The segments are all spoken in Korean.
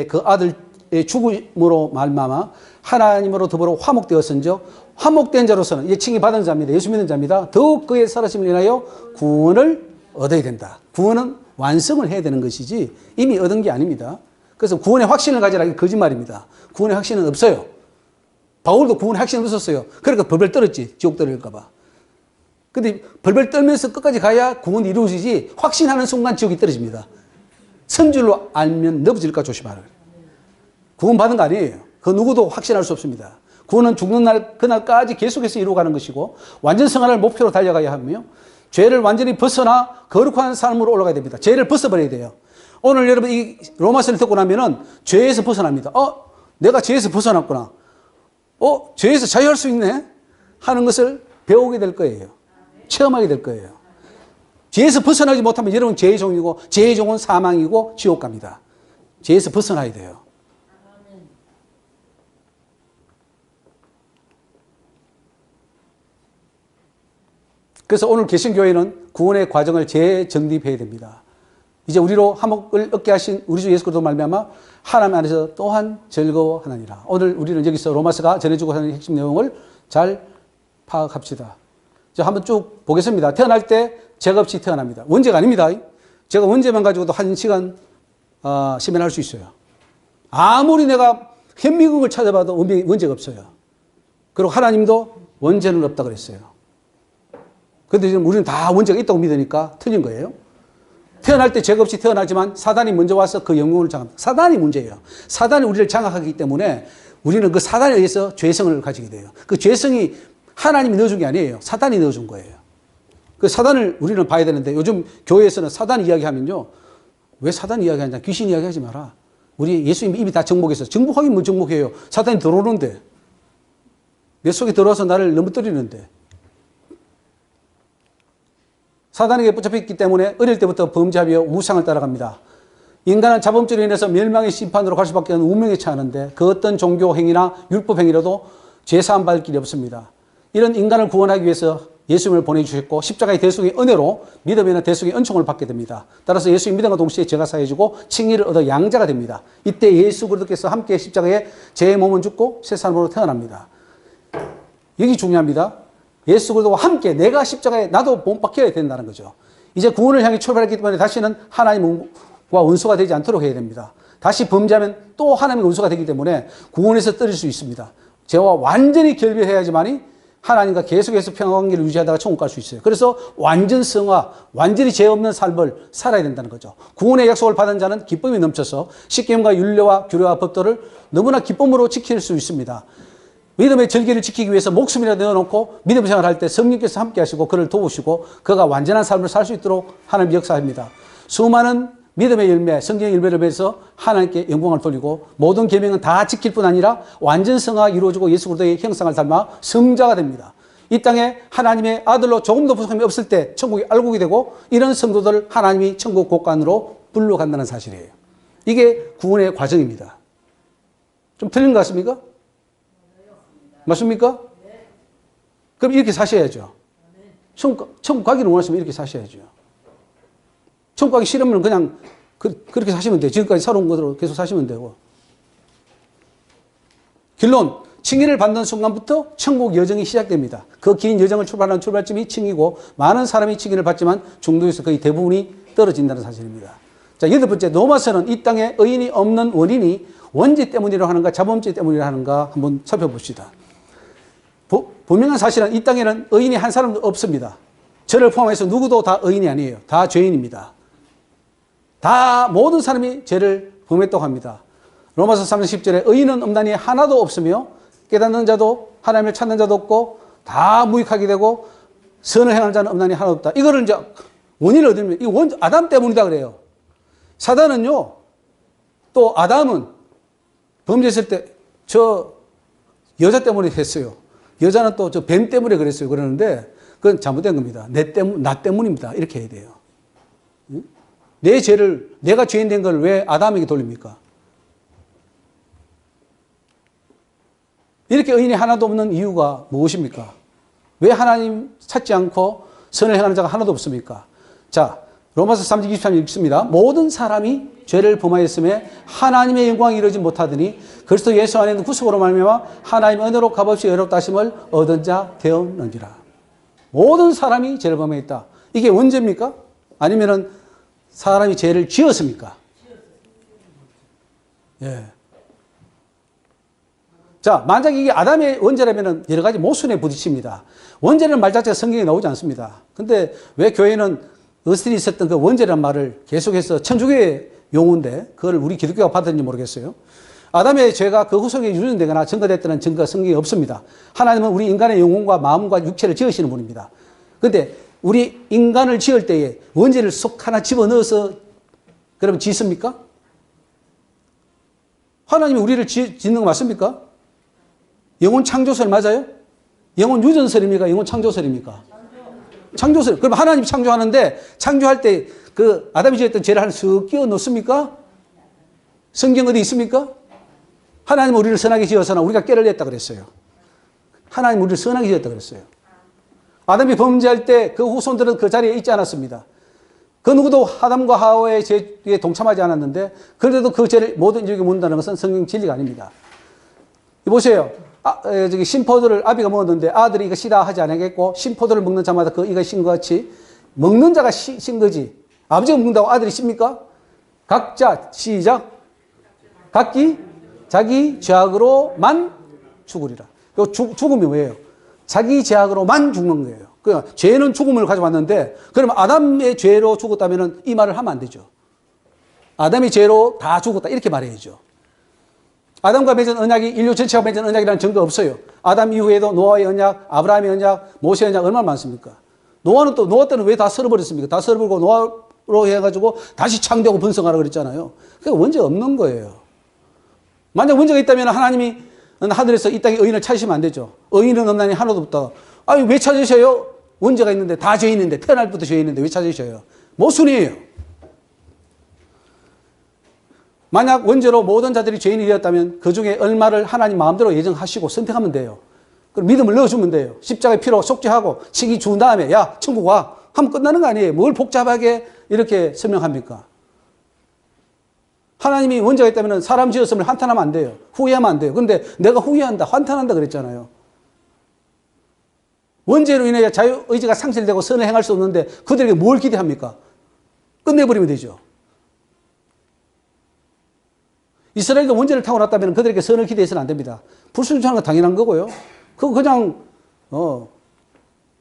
그 아들의 죽음으로 말미암아 하나님으로 더불어 화목되었은즉 화목된 자로서는 이제 칭의 받은 자입니다. 예수 믿는 자입니다. 더욱 그의 살아심을 인하여 구원을 얻어야 된다. 구원은 완성을 해야 되는 것이지 이미 얻은 게 아닙니다. 그래서 구원의 확신을 가지라 이게 거짓말입니다. 구원의 확신은 없어요. 바울도 구원의 확신은 없었어요. 그러니까 벌벌 떨었지. 지옥 떨어질까 봐. 근데 벌벌 떨면서 끝까지 가야 구원이 이루어지지 확신하는 순간 지옥이 떨어집니다. 선줄로 알면 넘어질까 조심하라. 구원 받은 거 아니에요. 그 누구도 확신할 수 없습니다. 구원은 죽는 날 그날까지 계속해서 이루어가는 것이고 완전 성화를 목표로 달려가야 하며 죄를 완전히 벗어나 거룩한 삶으로 올라가야 됩니다. 죄를 벗어버려야 돼요. 오늘 여러분 이 로마서를 듣고 나면은 죄에서 벗어납니다. 내가 죄에서 벗어났구나. 죄에서 자유할 수 있네 하는 것을 배우게 될 거예요. 체험하게 될 거예요. 죄에서 벗어나지 못하면 여러분 죄의 종이고 죄의 종은 사망이고 지옥 갑니다. 죄에서 벗어나야 돼요. 그래서 오늘 개신교회는 구원의 과정을 재정립해야 됩니다. 이제 우리로 화목을 얻게 하신 우리 주 예수 그리스도 말미암아 하나님 안에서 또한 즐거워하느니라. 오늘 우리는 여기서 로마서가 전해주고 하는 핵심 내용을 잘 파악합시다. 자, 한번 쭉 보겠습니다. 태어날 때 죄가 없이 태어납니다. 원죄가 아닙니다. 제가 원죄만 가지고도 1시간 세면할 수 있어요. 아무리 내가 현미경을 찾아봐도 원죄가 없어요. 그리고 하나님도 원죄는 없다 그랬어요. 그런데 지금 우리는 다 원죄가 있다고 믿으니까 틀린 거예요. 태어날 때 죄가 없이 태어나지만 사단이 먼저 와서 그 영혼을 장악합니다. 사단이 문제예요. 사단이 우리를 장악하기 때문에 우리는 그 사단에 의해서 죄성을 가지게 돼요. 그 죄성이 하나님이 넣어준 게 아니에요. 사단이 넣어준 거예요. 그 사단을 우리는 봐야 되는데 요즘 교회에서는 사단 이야기하면요. 왜 사단 이야기하냐. 귀신 이야기하지 마라. 우리 예수님 입이 다 정복해서. 정복하긴 뭐 정복해요. 사단이 들어오는데. 내 속에 들어와서 나를 넘어뜨리는데. 사단에게 붙잡혔기 때문에 어릴 때부터 범죄하며 우상을 따라갑니다. 인간은 자범죄로 인해서 멸망의 심판으로 갈 수밖에 없는 운명에 처하는데 그 어떤 종교 행위나 율법 행위로도 죄사함 받을 길이 없습니다. 이런 인간을 구원하기 위해서 예수님을 보내주셨고 십자가의 대속의 은혜로 믿음에는 대속의 은총을 받게 됩니다. 따라서 예수님 믿음과 동시에 죄가 사해지고 칭의를 얻어 양자가 됩니다. 이때 예수 그리스도께서 함께 십자가에 제 몸은 죽고 새 사람으로 태어납니다. 여기 중요합니다. 예수 그리스도와 함께 내가 십자가에 나도 못 박혀야 된다는 거죠. 이제 구원을 향해 출발했기 때문에 다시는 하나님과 원수가 되지 않도록 해야 됩니다. 다시 범죄하면 또 하나님의 원수가 되기 때문에 구원에서 떨어질 수 있습니다. 죄와 완전히 결별해야지만이 하나님과 계속해서 평화관계를 유지하다가 천국 갈 수 있어요. 그래서 완전 성화, 완전히 죄 없는 삶을 살아야 된다는 거죠. 구원의 약속을 받은 자는 기쁨이 넘쳐서 십계명과 율례와 규례와 법도를 너무나 기쁨으로 지킬 수 있습니다. 믿음의 절기를 지키기 위해서 목숨이라도 내어놓고 믿음 생활할 때 성령께서 함께 하시고 그를 도우시고 그가 완전한 삶을 살 수 있도록 하나님 역사합니다. 수많은 믿음의 열매, 성경의 열매를 맺어서 하나님께 영광을 돌리고 모든 계명은 다 지킬 뿐 아니라 완전 성화가 이루어지고 예수 그리스도의 형상을 닮아 성자가 됩니다. 이 땅에 하나님의 아들로 조금도 부족함이 없을 때 천국이 알곡이 되고 이런 성도들을 하나님이 천국 곳간으로 불러간다는 사실이에요. 이게 구원의 과정입니다. 좀 틀린 것 같습니까? 맞습니까? 그럼 이렇게 사셔야죠. 천국 가기를 원하시면 이렇게 사셔야죠. 천국 가기 싫으면 그냥 그렇게 사시면 돼요. 지금까지 살아온 것으로 계속 사시면 되고. 결론, 칭의를 받는 순간부터 천국 여정이 시작됩니다. 그 긴 여정을 출발하는 출발점이 칭의고 많은 사람이 칭의를 받지만 중도에서 거의 대부분이 떨어진다는 사실입니다. 자, 8번째, 로마서는 이 땅에 의인이 없는 원인이 원죄 때문이라 하는가 자범죄 때문이라 하는가 한번 살펴봅시다. 분명한 사실은 이 땅에는 의인이 한 사람도 없습니다. 저를 포함해서 누구도 다 의인이 아니에요. 다 죄인입니다. 다 모든 사람이 죄를 범했다고 합니다. 로마서 3장 10절에 의인은 없나니 하나도 없으며 깨닫는 자도 하나님을 찾는 자도 없고 다 무익하게 되고 선을 행하는 자는 없나니 하나도 없다. 이거를 이제 원인을 얻으면 이 아담 때문이다 그래요. 사단은요. 또 아담은 범죄했을 때 저 여자 때문에 했어요. 여자는 또 저 뱀 때문에 그랬어요. 그러는데 그건 잘못된 겁니다. 나 때문입니다. 이렇게 해야 돼요. 내 죄를, 내가 죄인 된 걸 왜 아담에게 돌립니까? 이렇게 의인이 하나도 없는 이유가 무엇입니까? 왜 하나님 찾지 않고 선을 행하는 자가 하나도 없습니까? 자, 로마서 3장 23절 읽습니다. 모든 사람이 죄를 범하였음에 하나님의 영광이 이루지 못하더니 그리스도 예수 안에 있는 구속으로 말미암아 하나님의 은혜로 값없이 의롭다 하심을 얻은 자 되었느니라. 모든 사람이 죄를 범했다. 이게 언제입니까? 아니면은 사람이 죄를 지었습니까? 예. 자, 만약 이게 아담의 원죄라면 여러 가지 모순에 부딪힙니다. 원죄라는 말 자체가 성경에 나오지 않습니다. 근데 왜 교회는 어스틴이 있었던 그 원죄라는 말을 계속해서 천주교의 용어인데 그걸 우리 기독교가 받았는지 모르겠어요. 아담의 죄가 그 후손에게 유전되거나 증거됐다는 증거가 성경에 없습니다. 하나님은 우리 인간의 영혼과 마음과 육체를 지으시는 분입니다. 그런데 우리 인간을 지을 때에 원죄를 쏙 하나 집어넣어서 그러면 짓습니까? 하나님이 우리를 짓는 거 맞습니까? 영혼 창조설 맞아요? 영혼 유전설입니까? 영혼 창조설입니까? 창조설. 그럼 하나님이 창조하는데 창조할 때 그 아담이 지었던 죄를 하나 쓱 끼워 넣습니까? 성경 어디 있습니까? 하나님은 우리를 선하게 지어서나 우리가 깨를 냈다 그랬어요. 하나님은 우리를 선하게 지었다 그랬어요. 아담이 범죄할 때 그 후손들은 그 자리에 있지 않았습니다. 그 누구도 아담과 하와의 죄에 동참하지 않았는데 그래도 그 죄를 모든 인류에게 묻는다는 것은 성경 진리가 아닙니다. 보세요. 저기 신포도를 아비가 먹었는데 아들이 이거 시다 하지 않겠고 신포도를 먹는 자마다 그 이거 신 것 같이 먹는 자가 신 거지. 아버지가 먹는다고 아들이 씁니까? 각자 시작. 각기 자기 죄악으로만 죽으리라. 죽음이 뭐예요? 자기 죄악으로만 죽는 거예요. 그러니까 죄는 죽음을 가져왔는데 그러면 아담의 죄로 죽었다면 이 말을 하면 안 되죠. 아담의 죄로 다 죽었다 이렇게 말해야죠. 아담과 맺은 언약이 인류 전체가 맺은 언약이라는 증거 없어요. 아담 이후에도 노아의 언약, 아브라함의 언약, 모세의 언약 얼마나 많습니까? 노아 때는 왜 다 썰어버렸습니까? 다 썰어버리고 노아로 해가지고 다시 창조하고 번성하라 그랬잖아요. 그게 원죄 없는 거예요. 만약 문제가 있다면 하나님이 하늘에서 이 땅에 의인을 찾으시면 안 되죠. 의인은 없나니 하나도 없다. 아니 왜 찾으셔요? 원죄가 있는데 다 죄인인데 태어날 때부터 죄인인데 왜 찾으셔요? 모순이에요. 만약 원죄로 모든 자들이 죄인이 되었다면 그 중에 얼마를 하나님 마음대로 예정하시고 선택하면 돼요. 그럼 믿음을 넣어주면 돼요. 십자가의 피로 속죄하고 칭의 준 다음에 야 천국 와 하면 끝나는 거 아니에요. 뭘 복잡하게 이렇게 설명합니까? 하나님이 원죄가 있다면 사람 지었음을 한탄하면 안 돼요. 후회하면 안 돼요. 근데 내가 후회한다 한탄한다 그랬잖아요. 원죄로 인해 자유의지가 상실되고 선을 행할 수 없는데 그들에게 뭘 기대합니까? 끝내버리면 되죠. 이스라엘도 원죄를 타고났다면 그들에게 선을 기대해서는 안 됩니다. 불순종하는 건 당연한 거고요. 그거 그냥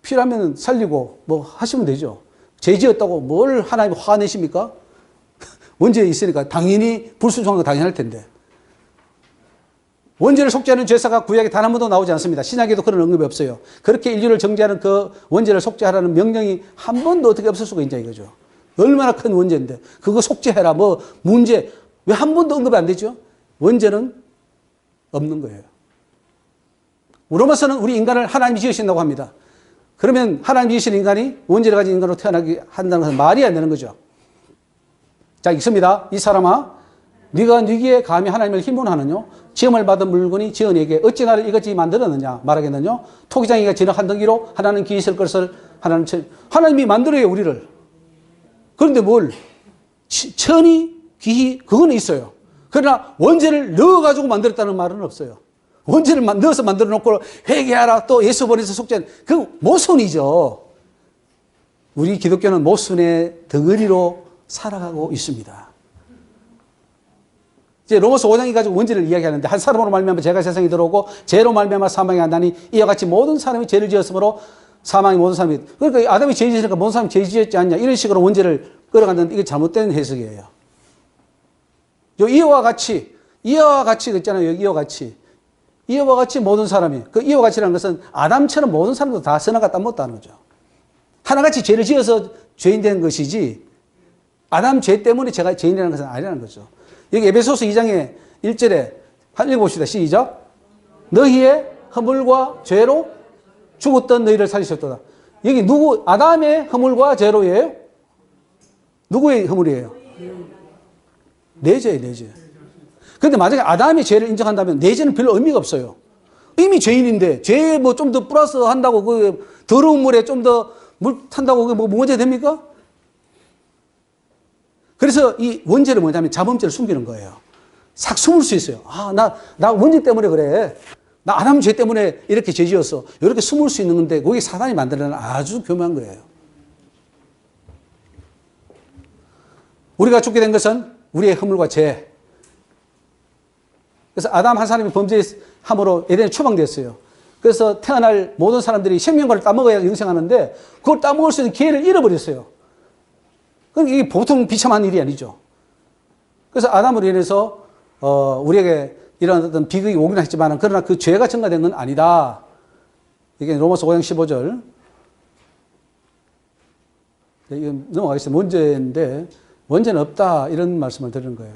필요하면 살리고 뭐 하시면 되죠. 죄 지었다고 뭘 하나님 화내십니까? 원죄에 있으니까 당연히 불순종하는 건 당연할 텐데. 원죄를 속죄하는 죄사가 구약에 단 한 번도 나오지 않습니다. 신약에도 그런 언급이 없어요. 그렇게 인류를 정죄하는 그 원죄를 속죄하라는 명령이 한 번도 어떻게 없을 수가 있냐 이거죠. 얼마나 큰 원죄인데 그거 속죄해라 뭐 문제 왜 한 번도 언급이 안 되죠? 원죄는 없는 거예요. 로마서는 우리 인간을 하나님이 지으신다고 합니다. 그러면 하나님이 지으신 인간이 원죄를 가진 인간으로 태어나게 한다는 것은 말이 안 되는 거죠. 자, 읽습니다. 이 사람아, 네가 네기에 감히 하나님을 힘문하느뇨? 지음을 받은 물건이 지은에게 어찌 나를 이것이 만들었느냐 말하겠느뇨? 토기장이가 지는 한 덩이로 하나는 귀 있을 것을 하나님이 만들어요 우리를. 그런데 뭘 천이 귀 그거는 있어요. 그러나 원죄를 넣어가지고 만들었다는 말은 없어요. 원죄를 넣어서 만들어 놓고 회개하라 또 예수 보내서 속죄하는 그 모순이죠. 우리 기독교는 모순의 덩어리로 살아가고 있습니다. 이제 로마서 5장이 가지고 원죄를 이야기하는데 한 사람으로 말미암아 죄가 세상에 들어오고 죄로 말미암아 사망이 한다니 이와 같이 모든 사람이 죄를 지었으므로 사망이 모든 사람이 그러니까 아담이 죄 지으니까 모든 사람이 죄 지었지 않냐 이런 식으로 원죄를 끌어갔는데 이게 잘못된 해석이에요. 이와 같이 있잖아요. 이와 같이 모든 사람이 그 이와 같이라는 것은 아담처럼 모든 사람도 다 선악과 땀 못다는 거죠. 하나같이 죄를 지어서 죄인 된 것이지 아담 죄 때문에 제가 죄인이라는 것은 아니라는 거죠. 여기 에베소서 2장의 1절에 한 읽어봅시다. 시작. 너희의 허물과 죄로 죽었던 너희를 살리셨도다. 여기 누구 아담의 허물과 죄로예요? 누구의 허물이에요? 내 죄예요, 내 죄. 그런데 만약에 아담의 죄를 인정한다면 내 죄는 별로 의미가 없어요. 이미 죄인인데 죄에 뭐 좀 더 플러스 한다고 그 더러운 물에 좀 더 물 탄다고 그게 뭐 문제 됩니까? 그래서 이 원죄는 뭐냐면 자범죄를 숨기는 거예요. 싹 숨을 수 있어요. 아, 나 원죄 때문에 그래. 나 아담 죄 때문에 이렇게 죄 지었어. 이렇게 숨을 수 있는 건데 그게 사단이 만들어낸 아주 교묘한 거예요. 우리가 죽게 된 것은 우리의 허물과 죄. 그래서 아담 한 사람이 범죄함으로 에덴에 추방됐어요. 그래서 태어날 모든 사람들이 생명과를 따먹어야 영생하는데 그걸 따먹을 수 있는 기회를 잃어버렸어요. 그러니까 이게 보통 비참한 일이 아니죠. 그래서 아담으로 인해서 우리에게 이런 어떤 비극이 오긴 했지만 그러나 그 죄가 증가된 건 아니다. 이게 로마서 5장 15절. 이건 넘어가겠습니다. 원죄인데 원죄는 없다 이런 말씀을 드리는 거예요.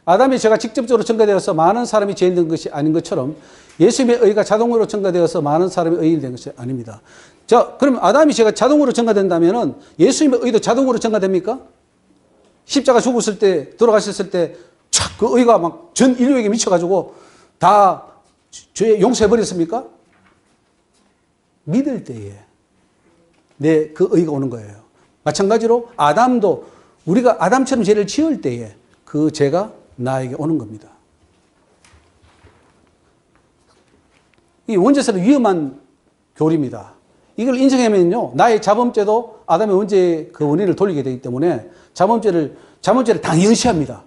아담의 죄가 직접적으로 증가되어서 많은 사람이 죄인 된 것이 아닌 것처럼 예수님의 의가 자동으로 증가되어서 많은 사람이 의인이 된 것이 아닙니다. 자, 그럼 아담의 죄가 자동으로 증가된다면 예수님의 의도 자동으로 증가됩니까? 십자가 죽었을 때, 돌아가셨을 때, 촥, 그 의가 막 전 인류에게 미쳐가지고 다 죄 용서해버렸습니까? 믿을 때에 그 의가 오는 거예요. 마찬가지로 아담도 우리가 아담처럼 죄를 지을 때에 그 죄가 나에게 오는 겁니다. 이 원죄설은 위험한 교리입니다. 이걸 인정하면요, 나의 자범죄도 아담의 원죄의 그 원인을 돌리게 되기 때문에 자범죄를 당연시합니다.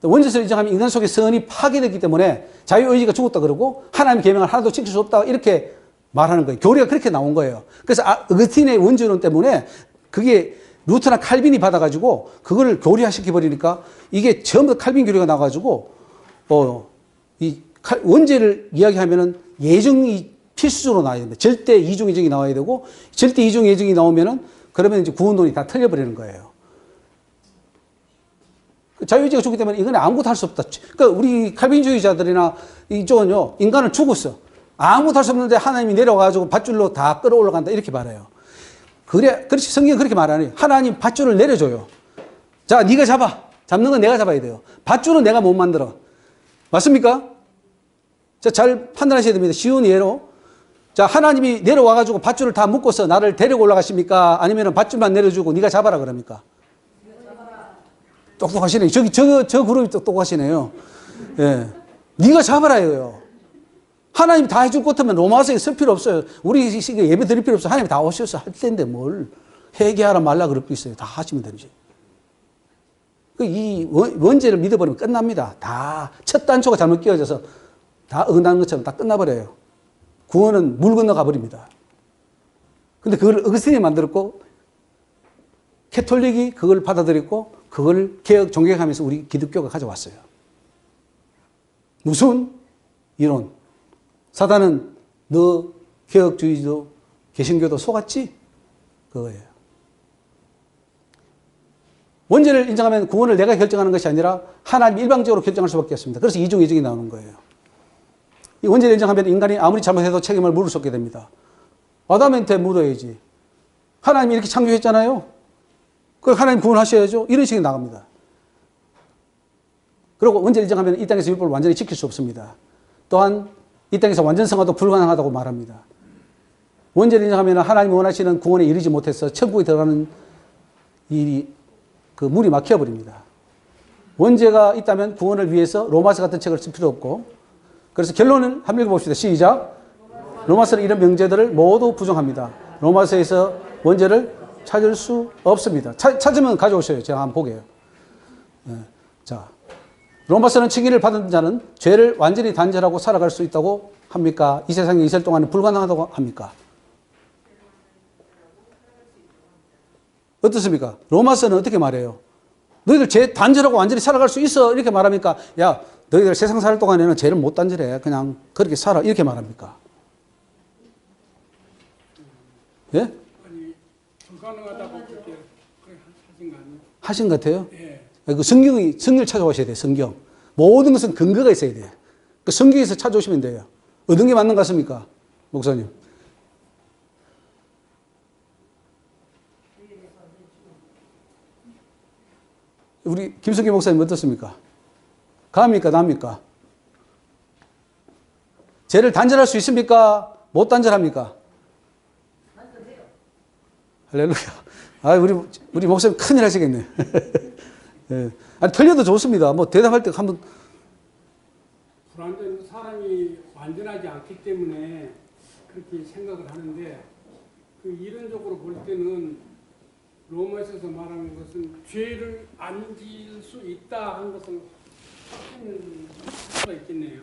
원죄설을 인정하면 인간 속의 선이 파괴되기 때문에 자유의지가 죽었다 그러고 하나님의 계명을 하나도 지킬 수 없다 이렇게 말하는 거예요. 교리가 그렇게 나온 거예요. 그래서 어거스틴의 원죄론 때문에 그게 루터나 칼빈이 받아가지고 그걸 교리화시켜버리니까 이게 전부 칼빈 교리가 나와가지고 원죄를 이야기하면은 예정이 필수적으로 나와야 됩니다. 절대 이중 예정이 나와야 되고 절대 이중 예정이 나오면은 그러면 이제 구원론이 다 틀려버리는 거예요. 자유의지가 죽기 때문에 이건 아무것도 할 수 없다. 그러니까 우리 칼빈주의자들이나 이쪽은요, 인간은 죽었어. 아무것도 할 수 없는데 하나님이 내려와가지고 밧줄로 다 끌어올라간다 이렇게 말해요. 그렇지, 성경은 그렇게 말 안 해요. 하나님 밧줄을 내려줘요. 자, 네가 잡아. 잡는 건 내가 잡아야 돼요. 밧줄은 내가 못 만들어. 맞습니까? 자, 잘 판단하셔야 됩니다. 쉬운 예로. 자, 하나님이 내려와가지고 밧줄을 다 묶어서 나를 데리고 올라가십니까? 아니면 밧줄만 내려주고 네가 잡아라 그럽니까? 똑똑하시네요. 저 그룹이 똑똑하시네요. 예. 네가 잡아라 이거요. 하나님 다 해줄 것 같으면 로마서에 쓸 필요 없어요. 우리 예배 드릴 필요 없어요. 하나님 다 오셔서 할 텐데 뭘 회개하라 말라 그럴 게 있어요. 다 하시면 되지. 이 원죄를 믿어버리면 끝납니다. 다 첫 단초가 잘못 끼워져서 다 어긋나는 것처럼 다 끝나버려요. 구원은 물 건너가 버립니다. 근데 그걸 어거스틴이 만들었고 캐톨릭이 그걸 받아들였고 그걸 개혁 종교하면서 우리 기독교가 가져왔어요. 무슨 이론? 사단은 너 개혁주의도 개신교도 속았지? 그거예요. 원죄를 인정하면 구원을 내가 결정하는 것이 아니라 하나님 일방적으로 결정할 수밖에 없습니다. 그래서 이중 예정이 나오는 거예요. 이 원죄를 인정하면 인간이 아무리 잘못해도 책임을 물을 수 없게 됩니다. 아담한테 물어야지. 하나님이 이렇게 창조했잖아요. 그럼 하나님 구원하셔야죠. 이런 식이 나갑니다. 그리고 원죄를 인정하면 이 땅에서 율법을 완전히 지킬 수 없습니다. 또한 이 땅에서 완전 성화도 불가능하다고 말합니다. 원죄를 인정하면 하나님이 원하시는 구원에 이르지 못해서 천국에 들어가는 일이 그 물이 막혀버립니다. 원죄가 있다면 구원을 위해서 로마서 같은 책을 쓸 필요 없고 그래서 결론은 한번 읽어봅시다. 시작. 로마서는 이런 명제들을 모두 부정합니다. 로마서에서 원죄를 찾을 수 없습니다. 찾으면 가져오셔요. 제가 한번 보게요. 네. 자, 로마서는 칭의를 받은 자는 죄를 완전히 단절하고 살아갈 수 있다고 합니까? 이 세상에 있을 동안은 불가능하다고 합니까? 어떻습니까? 로마서는 어떻게 말해요? 너희들 죄 단절하고 완전히 살아갈 수 있어. 이렇게 말합니까? 야, 너희들 세상 살 동안에는 죄를 못 단절해. 그냥 그렇게 살아. 이렇게 말합니까? 예? 아니, 불가능하다고 그렇게 하신 거 아니에요? 하신 것 같아요? 예. 그 성경을 찾아오셔야 돼요. 성경. 모든 것은 근거가 있어야 돼요. 그 성경에서 찾아오시면 돼요. 어떤 게 맞는 것 같습니까? 목사님. 우리 김성기 목사님 어떻습니까? 가합니까? 납니까? 죄를 단절할 수 있습니까? 못 단절합니까? 할렐루야. 아, 우리 목사님 큰일 하시겠네. 예. 아니, 틀려도 좋습니다. 뭐 대답할 때 한번. 불완전 사람이 완전하지 않기 때문에 그렇게 생각을 하는데 그 이론적으로 볼 때는 로마에서 말하는 것은 죄를 안 지을 수 있다 하는 것은 확신할 수가 있겠네요.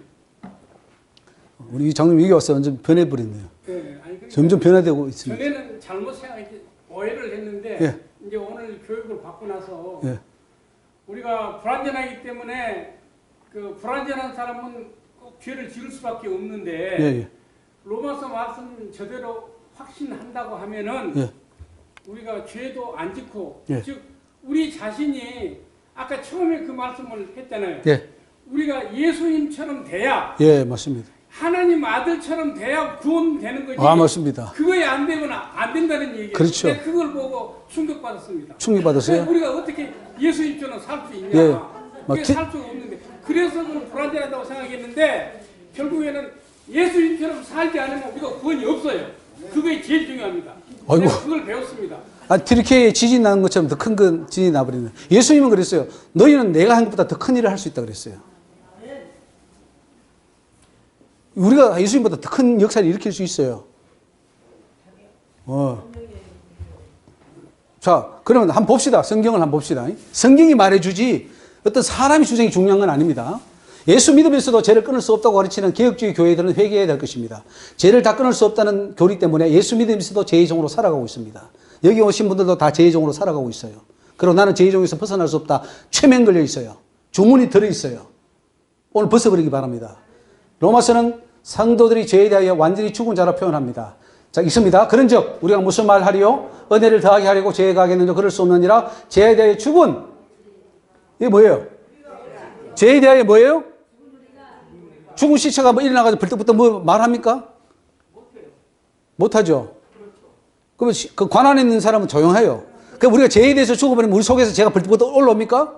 우리 장로님 여기 와서 완전 변해버렸네요. 네, 아니 그러니까 점점 변화되고 있습니다. 전에는 잘못 생각했지 오해를 했는데 예. 이제 오늘 교육을 받고 나서 예. 우리가 불완전하기 때문에 그 불완전한 사람은 꼭 죄를 지을 수밖에 없는데 예, 예. 로마서 말씀 저대로 확신한다고 하면은 예. 우리가 죄도 안 짓고 예. 즉 우리 자신이 아까 처음에 그 말씀을 했잖아요. 예. 우리가 예수님처럼 돼야 예, 맞습니다. 하나님 아들처럼 돼야 구원되는 거지. 아, 맞습니다. 그거에 안 되면 안 된다는 얘기예요. 그렇죠. 근데 그걸 보고 충격받았습니다. 충격받았어요? 우리가 어떻게 예수님처럼 살 수 있냐. 예. 그게 살 수가 없는데. 그래서 그걸 불완전하다고 생각했는데 결국에는 예수님처럼 살지 않으면 우리가 구원이 없어요. 그게 제일 중요합니다. 아이고. 내가 그걸 배웠습니다. 아, 트리케에 지진 나는 것처럼 더 큰 건 지진이 나버리는. 예수님은 그랬어요. 너희는 내가 한 것보다 더 큰 일을 할 수 있다 그랬어요. 우리가 예수님보다 더 큰 역사를 일으킬 수 있어요. 자, 그러면 한번 봅시다. 성경을 한번 봅시다. 성경이 말해주지 어떤 사람의 주장이 중요한 건 아닙니다. 예수 믿으면서도 죄를 끊을 수 없다고 가르치는 개혁주의 교회들은 회개해야 될 것입니다. 죄를 다 끊을 수 없다는 교리 때문에 예수 믿으면서도 죄의 종으로 살아가고 있습니다. 여기 오신 분들도 다 죄의 종으로 살아가고 있어요. 그리고 나는 죄의 종에서 벗어날 수 없다. 최면 걸려 있어요. 주문이 들어있어요. 오늘 벗어버리기 바랍니다. 로마서는 성도들이 죄에 대하여 완전히 죽은 자로 표현합니다. 자, 있습니다. 그런즉 우리가 무슨 말 하리요? 은혜를 더하게 하려고 죄에 가겠는데 그럴 수 없느니라. 죄에 대하여 죽은, 이게 뭐예요? 죄에 대하여 뭐예요? 죽은 시체가 뭐 일어나가지고 벌떡벌떡 뭐 말합니까? 못하죠. 그러면 그 관안에 있는 사람은 조용해요. 그러니까 우리가 죄에 대해서 죽어버리면 우리 속에서 죄가 벌떡벌떡 올라옵니까?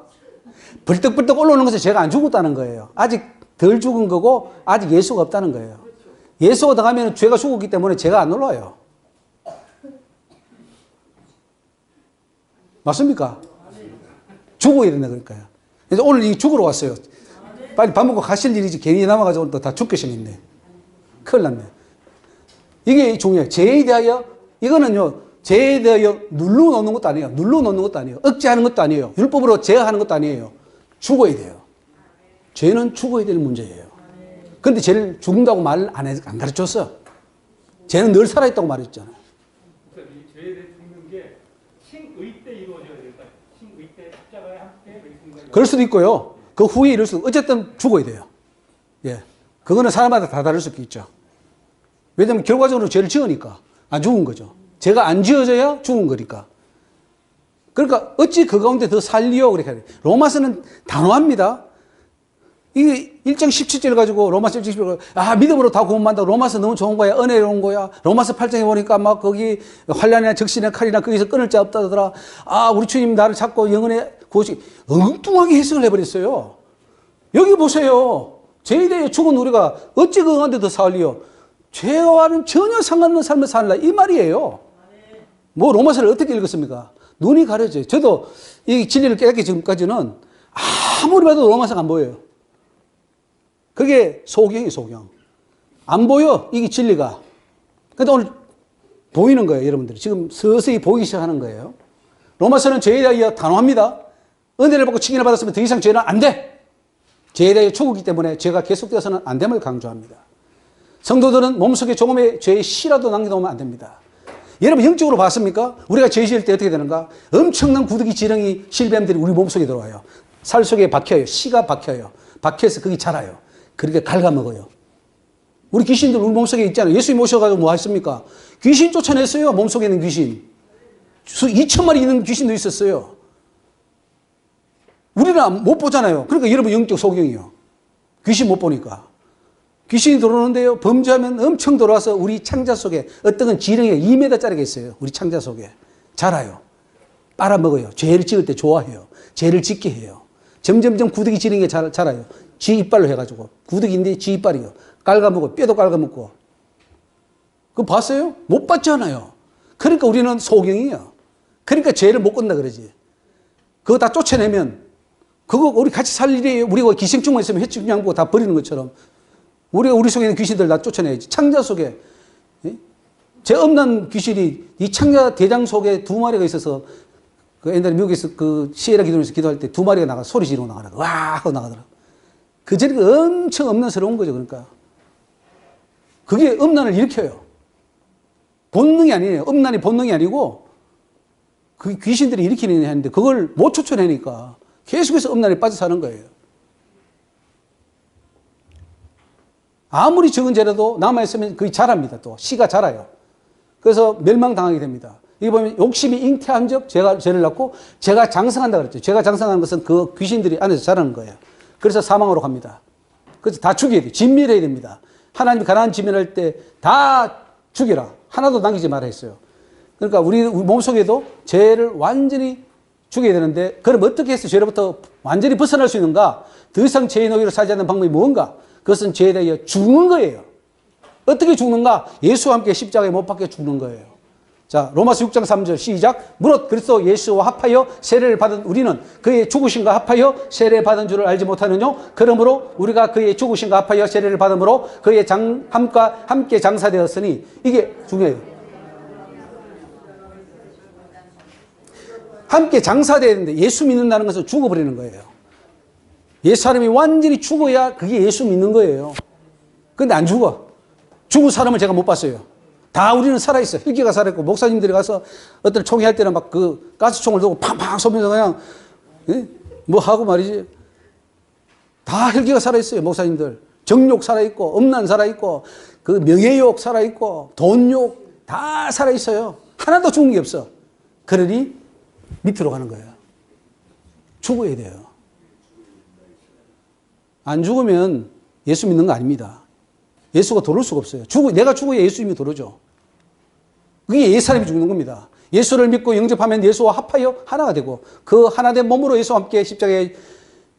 벌떡벌떡 올라오는 것은 죄가 안 죽었다는 거예요. 아직 덜 죽은 거고 아직 예수가 없다는 거예요. 예수가 들어가면 죄가 죽었기 때문에 죄가 안 올라와요. 맞습니까? 죽어야 된다 그러니까요. 그래서 오늘 이 죽으러 왔어요. 빨리 밥 먹고 가실 일이지 괜히 남아가지고 또 다 죽게 생겼네. 큰일 났네. 이게 중요해요. 죄에 대하여, 이거는요, 죄에 대하여 눌러놓는 것도 아니에요. 눌러놓는 것도 아니에요. 억제하는 것도 아니에요. 율법으로 제어하는 것도 아니에요. 죽어야 돼요. 죄는 죽어야 될 문제예요. 근데 죄를 죽는다고 말 안 가르쳤어. 죄는 늘 살아있다고 말했잖아요. 이 죄에 대해 죽는 게 싱의 때 이루어져야 될까요? 싱의 때 십자가에 함께 그럴 수도 있고요. 그 후에 이룰 수도, 어쨌든 죽어야 돼요. 예. 그거는 사람마다 다 다를 수 있죠. 왜냐면 결과적으로 죄를 지으니까 안 죽은 거죠. 죄가 안 지어져야 죽은 거니까. 그러니까 어찌 그 가운데 더 살리요? 그렇게 해요. 로마서는 단호합니다. 이게 1장 17절 가지고 로마서 1장 17절 아 믿음으로 다 구원받는다. 로마서 너무 좋은 거야. 은혜로운 거야. 로마서 8장에 보니까 막 거기 환난이나 적신이나 칼이나 거기서 끊을 자 없다더라. 아 우리 주님 나를 찾고 영원의 구원식 엉뚱하게 해석을 해버렸어요. 여기 보세요. 죄에 대해 죽은 우리가 어찌 그 가운데 더 살리요? 죄와는 전혀 상관없는 삶을 살라 이 말이에요. 뭐 로마서를 어떻게 읽었습니까? 눈이 가려져요. 저도 이 진리를 깨닫기 전까지는 아무리 봐도 로마서가 안 보여요. 그게 소경이에요, 소경. 안 보여, 이게 진리가. 근데 오늘 보이는 거예요, 여러분들이. 지금 서서히 보이기 시작하는 거예요. 로마서는 죄에 대하여 단호합니다. 은혜를 받고 칭의를 받았으면 더 이상 죄는 안 돼. 죄에 대하여 죽었기 때문에 죄가 계속되어서는 안 됨을 강조합니다. 성도들은 몸속에 조금의 죄의 씨라도 남겨놓으면 안 됩니다. 여러분 영적으로 봤습니까? 우리가 죄 지을 때 어떻게 되는가? 엄청난 구더기 지렁이 실뱀들이 우리 몸속에 들어와요. 살 속에 박혀요. 씨가 박혀요. 박혀서 거기 자라요. 그렇게 갉아먹어요. 우리 귀신들 우리 몸속에 있잖아요. 예수님 오셔가지고 뭐 하십니까? 귀신 쫓아냈어요. 몸속에 있는 귀신. 2,000마리 있는 귀신도 있었어요. 우리는 못 보잖아요. 그러니까 여러분 영적 소경이요. 귀신 못 보니까. 귀신이 들어오는데요. 범죄하면 엄청 들어와서 우리 창자 속에 어떤 건 지렁이가 2m짜리가 있어요. 우리 창자 속에. 자라요. 빨아먹어요. 죄를 지을 때 좋아해요. 죄를 짓게 해요. 점점점 구더기 지렁이가 자라요. 지 이빨로 해가지고. 구더기인데 지 이빨이요. 깔아먹고 뼈도 깔아먹고. 그거 봤어요? 못 봤잖아요. 그러니까 우리는 소경이에요. 그러니까 죄를 못 건다 그러지. 그거 다 쫓아내면 그거 우리 같이 살 일이 우리가 기생충만 있으면 해충양보고 다 버리는 것처럼 우리가 우리 속에 있는 귀신들 다 쫓아내야지. 창자 속에 제 없는 귀신이 이 창자 대장 속에 2마리가 있어서 그 옛날에 미국에서 그 시에라 기도에서 기도할 때 2마리가 나가 소리 지르고 나가더라. 와 하고 나가더라. 그 자리가 엄청 엄난스러운 거죠. 그러니까 그게 음란을 일으켜요. 본능이 아니에요. 음란이 본능이 아니고 그 귀신들이 일으키는 하는데 그걸 못 쫓아내니까 계속해서 음란에 빠져 사는 거예요. 아무리 적은 죄라도 남아있으면 그게 자랍니다. 또 씨가 자라요. 그래서 멸망당하게 됩니다. 이게 보면 욕심이 잉태한 적 죄를 낳고 죄가 장성한다 그랬죠. 죄가 장성하는 것은 그 귀신들이 안에서 자라는 거예요. 그래서 사망으로 갑니다. 그래서 다 죽여야 돼요. 진멸해야 됩니다. 하나님이 가나안 진멸할 때 다 죽여라. 하나도 남기지 말아 했어요. 그러니까 우리 몸속에도 죄를 완전히 죽여야 되는데 그럼 어떻게 해서 죄로부터 완전히 벗어날 수 있는가? 더 이상 죄의 노예로 살지 않는 방법이 뭔가? 그것은 죄에 대해 죽는 거예요. 어떻게 죽는가? 예수와 함께 십자가에 못 박혀 죽는 거예요. 자, 로마서 6장 3절 시작. 무릇 그리스도 예수와 합하여 세례를 받은 우리는 그의 죽으심과 합하여 세례 받은 줄을 알지 못하느뇨? 그러므로 우리가 그의 죽으심과 합하여 세례를 받음으로 그의 함께 장사되었으니 이게 중요해요. 함께 장사되어야 되는데 예수 믿는다는 것은 죽어버리는 거예요. 예수 사람이 완전히 죽어야 그게 예수 믿는 거예요. 근데 안 죽어. 죽은 사람을 제가 못 봤어요. 다 우리는 살아있어. 힐기가 살아있고, 목사님들이 가서 어떤 총회 할 때는 막 그 가스총을 들고 팡팡 쏘면서 그냥, 뭐 하고 말이지. 다 힐기가 살아있어요, 목사님들. 정욕 살아있고, 음란 살아있고, 그 명예욕 살아있고, 돈욕 다 살아있어요. 하나도 죽은 게 없어. 그러니 밑으로 가는 거예요. 죽어야 돼요. 안 죽으면 예수 믿는 거 아닙니다. 예수가 도를 수가 없어요. 내가 죽어야 예수님이 도르죠. 그게 옛사람이 죽는 겁니다. 예수를 믿고 영접하면 예수와 합하여 하나가 되고 그 하나된 몸으로 예수와 함께 십자가에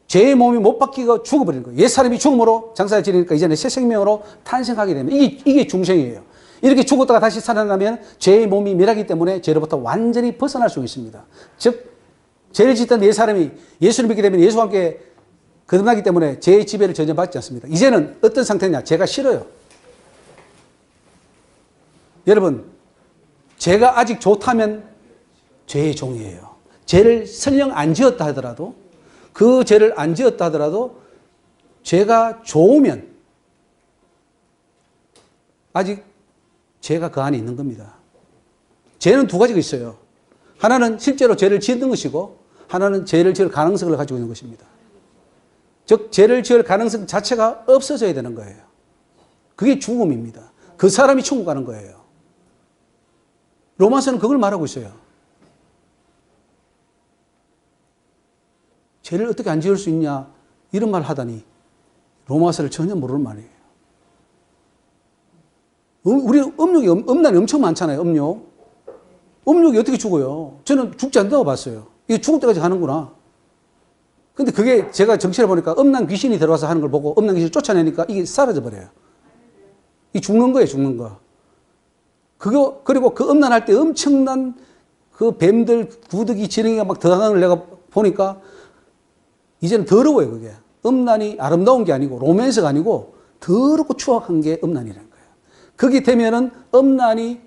죄의 몸이 못 박히고 죽어버리는 거예요. 옛사람이 죽음으로 장사를 지르니까 이제는 새 생명으로 탄생하게 되면 이게 중생이에요. 이렇게 죽었다가 다시 살아나면 죄의 몸이 멸하기 때문에 죄로부터 완전히 벗어날 수 있습니다. 즉 죄를 짓던 옛사람이 예수를 믿게 되면 예수와 함께 거듭나기 때문에 죄의 지배를 전혀 받지 않습니다. 이제는 어떤 상태냐? 죄가 싫어요. 여러분, 죄가 아직 좋다면 죄의 종이에요. 죄를 설령 안 지었다 하더라도 그 죄를 안 지었다 하더라도 죄가 좋으면 아직 죄가 그 안에 있는 겁니다. 죄는 두 가지가 있어요. 하나는 실제로 죄를 지었던 것이고 하나는 죄를 지을 가능성을 가지고 있는 것입니다. 즉 죄를 지을 가능성 자체가 없어져야 되는 거예요. 그게 죽음입니다. 그 사람이 천국 가는 거예요. 로마서는 그걸 말하고 있어요. 죄를 어떻게 안 지을 수 있냐 이런 말 하다니 로마서를 전혀 모르는 말이에요. 우리 음란이 엄청 많잖아요. 음욕이 어떻게 죽어요? 저는 죽지 않는다고 봤어요. 이게 죽을 때까지 가는구나. 근데 그게 제가 정치를 보니까 음란 귀신이 들어와서 하는 걸 보고 음란 귀신을 쫓아내니까 이게 사라져버려요. 이게 죽는 거예요, 죽는 거. 그리고 그 음란할 때 엄청난 그 뱀들, 구더기, 지렁이가 막 들어가는 걸 내가 보니까 이제는 더러워요, 그게. 음란이 아름다운 게 아니고 로맨스가 아니고 더럽고 추악한 게 음란이라는 거예요. 그게 되면은 음란이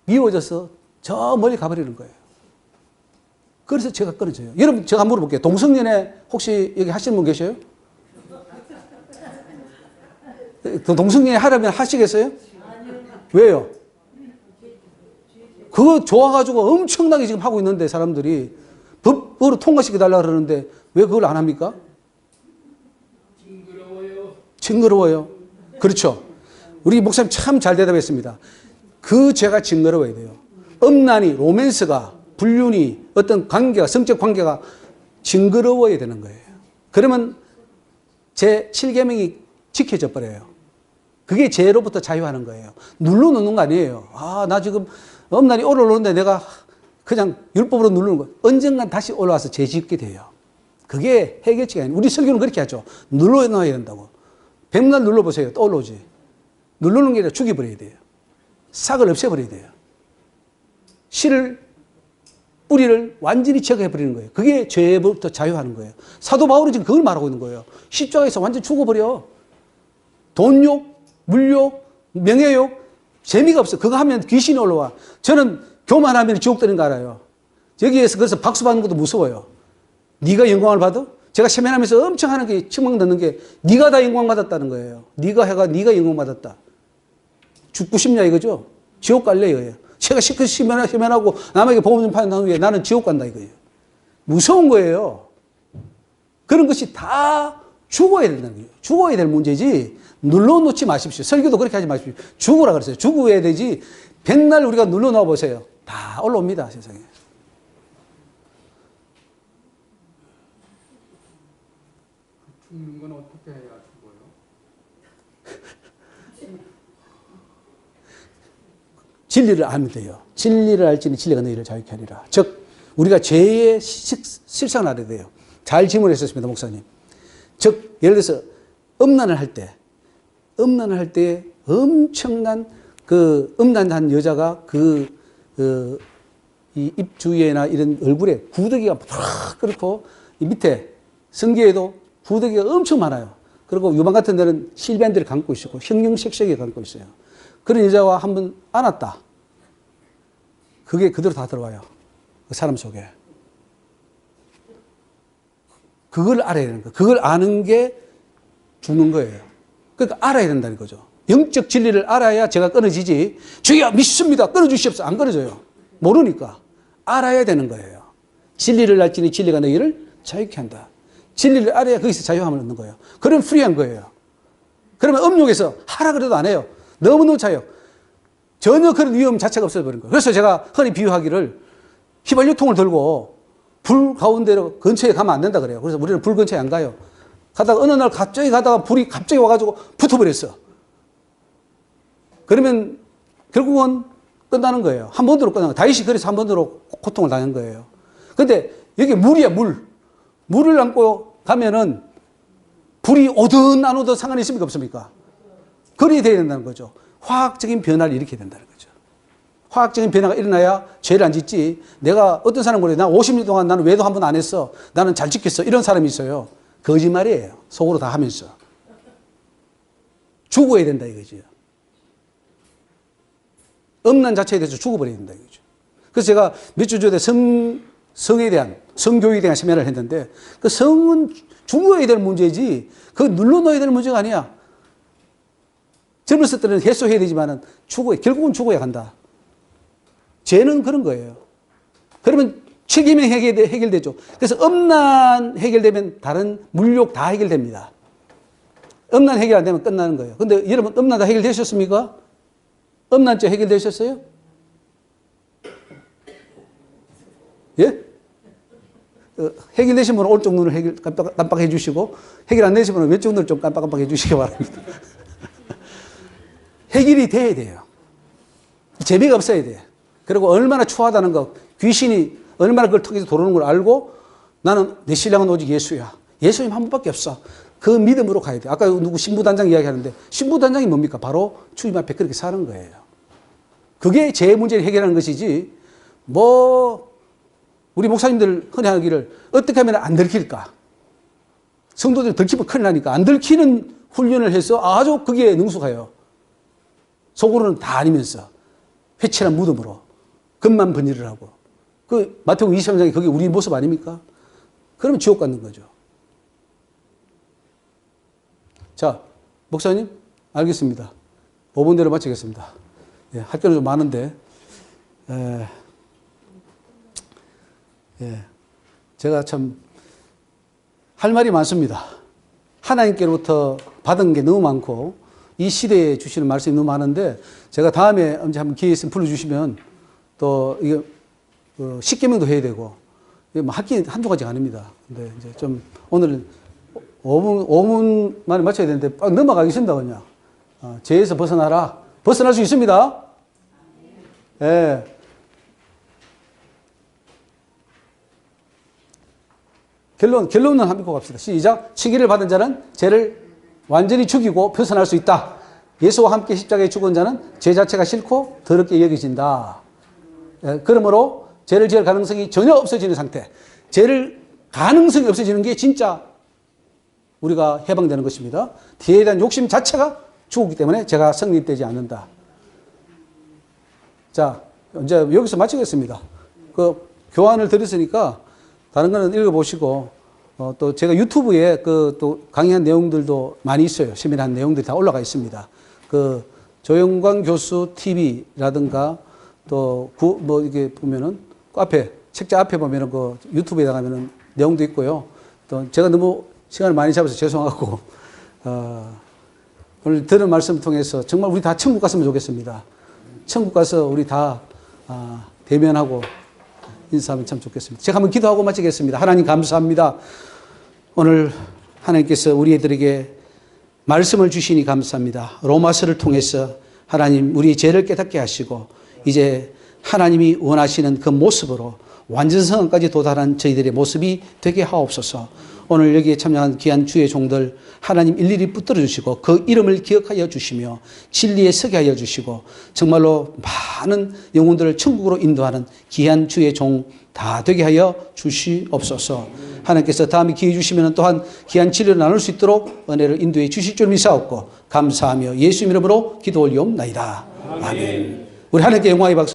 미워져서 저 멀리 가버리는 거예요. 그래서 제가 끊어져요. 여러분, 제가 한번 물어볼게요. 동성연애 혹시 여기 하시는 분 계셔요? 동성연애 하려면 하시겠어요? 왜요? 그거 좋아가지고 엄청나게 지금 하고 있는데 사람들이 법으로 통과시켜달라 그러는데 왜 그걸 안 합니까? 징그러워요. 그렇죠. 우리 목사님 참 잘 대답했습니다. 그 죄가 징그러워야 돼요. 음란이, 로맨스가, 불륜이, 어떤 관계가, 성적 관계가 징그러워야 되는 거예요. 그러면 제 7계명이 지켜져 버려요. 그게 죄로부터 자유하는 거예요. 눌러놓는 거 아니에요. 아, 나 지금 음란이 올라오는데 내가 그냥 율법으로 누르는 거. 언젠간 다시 올라와서 죄 짓게 돼요. 그게 해결책이 아니에요. 우리 설교는 그렇게 하죠. 눌러놔야 된다고. 백날 눌러보세요. 또 올라오지. 누르는 게 아니라 죽여버려야 돼요. 싹을 없애버려야 돼요. 씨를 뿌리를 완전히 제거해버리는 거예요. 그게 죄부터 자유하는 거예요. 사도 바울은 지금 그걸 말하고 있는 거예요. 십자가에서 완전히 죽어버려. 돈욕, 물욕, 명예욕, 재미가 없어. 그거 하면 귀신이 올라와. 저는 교만하면 지옥 되는 거 알아요. 여기에서 그래서 박수 받는 것도 무서워요. 네가 영광을 받아? 제가 세면하면서 엄청 하는 게 치먹 듣는 게 네가 다 영광 받았다는 거예요. 네가 해가 네가 영광 받았다. 죽고 싶냐 이거죠. 지옥 갈래 이거예요. 제가 시커 세면하고 남에게 복음 좀 파는 후에 나는 지옥 간다 이거예요. 무서운 거예요. 그런 것이 다 죽어야 된다는 거예요. 죽어야 될 문제지 눌러놓지 마십시오. 설교도 그렇게 하지 마십시오. 죽으라 그랬어요. 죽어야 되지 백날 우리가 눌러놓아 보세요. 다 올라옵니다. 세상에. 죽는 건 어떻게 해야 죽어요? 진리를 알면 돼요. 진리를 알지니 진리가 너희를 자유케 하리라. 즉 우리가 죄의 실상을 알아야 돼요. 잘 질문했었습니다. 목사님. 즉 예를 들어서 음란을 할 때 엄청난 그 음란한 여자가 이 입 주위에나 이런 얼굴에 구더기가 팍 끓고 이 밑에 성기에도 구더기가 엄청 많아요. 그리고 유방 같은 데는 실밴드를 감고 있고 형형색색이 감고 있어요. 그런 여자와 한번 안았다. 그게 그대로 다 들어와요. 그 사람 속에. 그걸 알아야 되는 거예요. 그걸 아는 게 죽는 거예요. 그러니까 알아야 된다는 거죠. 영적 진리를 알아야 제가 끊어지지. 주여 믿습니다. 끊어주시옵소서. 안 끊어져요. 모르니까. 알아야 되는 거예요. 진리를 알지니 진리가 너희를 자유케 한다. 진리를 알아야 거기서 자유함을 얻는 거예요. 그럼 프리한 거예요. 그러면 음욕에서 하라 그래도 안 해요. 너무너무 자유. 전혀 그런 위험 자체가 없어버린 거예요. 그래서 제가 흔히 비유하기를 휘발유통을 들고 불 가운데로 근처에 가면 안 된다 그래요. 그래서 우리는 불 근처에 안 가요. 가다가 어느 날 갑자기 가다가 불이 갑자기 와가지고 붙어버렸어. 그러면 결국은 끝나는 거예요. 한 번으로 끝나는 거예요. 다윗이 그래서 한 번으로 고통을 당한 거예요. 근데 여기 물이야, 물. 물을 안고 가면은 불이 오든 안 오든 상관이 있습니까? 없습니까? 그리 돼야 된다는 거죠. 화학적인 변화를 일으켜야 된다는 거죠. 화학적인 변화가 일어나야 죄를 안 짓지. 내가 어떤 사람 그래요. 나 50년 동안 나는 외도 한 번 안 했어. 나는 잘 지켰어. 이런 사람이 있어요. 거짓말이에요. 속으로 다 하면서. 죽어야 된다 이거죠. 음란 자체에 대해서 죽어버려야 된다 이거죠. 그래서 제가 몇 주 전에 성에 대한, 성교육에 대한 세미나를 했는데 그 성은 죽어야 될 문제지 그 눌러놓아야 될 문제가 아니야. 젊었을 때는 해소해야 되지만은 결국은 죽어야 간다. 죄는 그런 거예요. 그러면 책임이 해결되죠. 그래서 음란 해결되면 다른 물욕 다 해결됩니다. 음란 해결 안 되면 끝나는 거예요. 근데 여러분 음란 다 해결되셨습니까? 음란죄 해결되셨어요? 예? 해결되신 분은 오른쪽 눈을 깜빡해 주시고 해결 안 되신 분은 왼쪽 눈을 좀 깜빡깜빡 해 주시기 바랍니다. 해결이 돼야 돼요. 재미가 없어야 돼요. 그리고 얼마나 추하다는 거, 귀신이 얼마나 그걸 통해서 도는 걸 알고 나는 내 신랑은 오직 예수야. 예수님 한 분밖에 없어. 그 믿음으로 가야 돼요. 아까 누구 신부단장 이야기하는데 신부단장이 뭡니까? 바로 주님 앞에 그렇게 사는 거예요. 그게 제 문제를 해결하는 것이지 우리 목사님들 흔히 하기를 어떻게 하면 안 들킬까? 성도들 들키면 큰일 나니까 안 들키는 훈련을 해서 아주 그게 능숙해요. 속으로는 다 아니면서 회칠한 무덤으로 겉만 번일을 하고 그 마태복음 23장이 그게 우리 모습 아닙니까? 그러면 지옥 가는 거죠. 자, 목사님 알겠습니다. 5분대로 마치겠습니다. 예, 할 거는 좀 많은데 제가 참 할 말이 많습니다. 하나님께로부터 받은 게 너무 많고 이 시대에 주시는 말씀이 너무 많은데 제가 다음에 언제 한번 기회 있으면 불러주시면 또 이게 십계명도 해야 되고 뭐 할게 한두 가지가 아닙니다. 근데 이제 좀 오늘 5분 만에 맞춰야 되는데 넘어가겠습니다 그냥. 죄에서 벗어나라. 벗어날 수 있습니다. 예. 결론은 한번 읽고 갑시다. 시작. 치기를 받은 자는 죄를 완전히 죽이고 벗어날 수 있다. 예수와 함께 십자가에 죽은 자는 죄 자체가 싫고 더럽게 여겨진다. 예, 그러므로 죄를 지을 가능성이 전혀 없어지는 상태. 죄를 가능성이 없어지는 게 진짜 우리가 해방되는 것입니다. 뒤에 대한 욕심 자체가 죽었기 때문에 죄가 성립되지 않는다. 자, 이제 여기서 마치겠습니다. 그 교환을 드렸으니까 다른 거는 읽어보시고, 또 제가 유튜브에 또 강의한 내용들도 많이 있어요. 세미나한 내용들이 다 올라가 있습니다. 그 조영광 교수 TV라든가 또 뭐 이게 보면은 앞에 책자 앞에 보면은 그 유튜브에 나가면은 내용도 있고요. 또 제가 너무 시간을 많이 잡아서 죄송하고 오늘 들은 말씀 통해서 정말 우리 다 천국 갔으면 좋겠습니다. 천국 가서 우리 다 대면하고 인사하면 참 좋겠습니다. 제가 한번 기도하고 마치겠습니다. 하나님 감사합니다. 오늘 하나님께서 우리들에게 말씀을 주시니 감사합니다. 로마서를 통해서 하나님 우리의 죄를 깨닫게 하시고 이제 하나님이 원하시는 그 모습으로 완전성까지 도달한 저희들의 모습이 되게 하옵소서. 오늘 여기에 참여한 귀한 주의 종들 하나님 일일이 붙들어 주시고 그 이름을 기억하여 주시며 진리에 서게 하여 주시고 정말로 많은 영혼들을 천국으로 인도하는 귀한 주의 종 다 되게 하여 주시옵소서. 하나님께서 다음에 기회 주시면 또한 귀한 진리를 나눌 수 있도록 은혜를 인도해 주실 줄 믿사옵고 감사하며 예수 이름으로 기도 올리옵나이다. 아멘. 우리 하나님께 영광의 박수